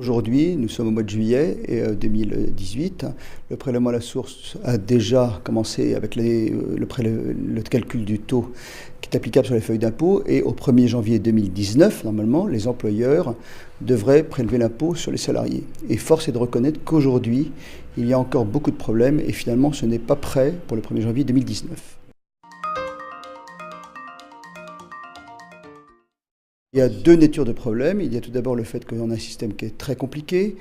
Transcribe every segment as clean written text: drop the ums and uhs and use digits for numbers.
Aujourd'hui, nous sommes au mois de juillet 2018. Le prélèvement à la source a déjà commencé avec le calcul du taux qui est applicable sur les feuilles d'impôt. Et au 1er janvier 2019, normalement, les employeurs devraient prélever l'impôt sur les salariés. Et force est de reconnaître qu'aujourd'hui, il y a encore beaucoup de problèmes et finalement, ce n'est pas prêt pour le 1er janvier 2019. Il y a deux natures de problèmes. Il y a tout d'abord le fait qu'on a un système qui est très compliqué,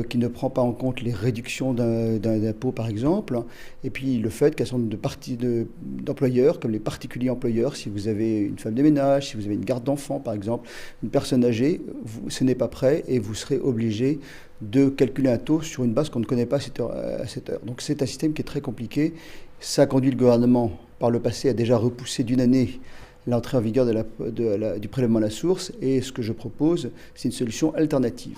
qui ne prend pas en compte les réductions d'impôts, par exemple. Et puis le fait qu'un certain nombre d'employeurs, comme les particuliers employeurs, si vous avez une femme de ménage, si vous avez une garde d'enfants, par exemple, une personne âgée, ce n'est pas prêt et vous serez obligé de calculer un taux sur une base qu'on ne connaît pas à cette heure. Donc c'est un système qui est très compliqué. Ça a conduit le gouvernement, par le passé, à déjà repousser d'une année l'entrée en vigueur du prélèvement à la source, et ce que je propose, c'est une solution alternative.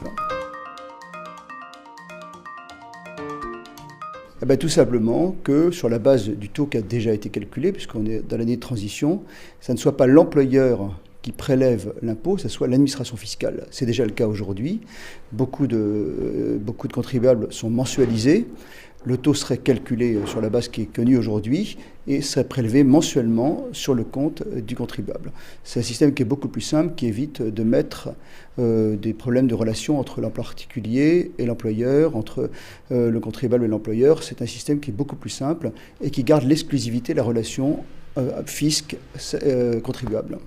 Tout simplement que sur la base du taux qui a déjà été calculé, puisqu'on est dans l'année de transition, ça ne soit pas l'employeur qui prélève l'impôt, ça soit l'administration fiscale. C'est déjà le cas aujourd'hui. Beaucoup de contribuables sont mensualisés. Le taux serait calculé sur la base qui est connue aujourd'hui et serait prélevé mensuellement sur le compte du contribuable. C'est un système qui est beaucoup plus simple, qui évite de mettre des problèmes de relation entre l'emploi particulier et l'employeur, entre le contribuable et l'employeur. C'est un système qui est beaucoup plus simple et qui garde l'exclusivité de la relation fisc-contribuable.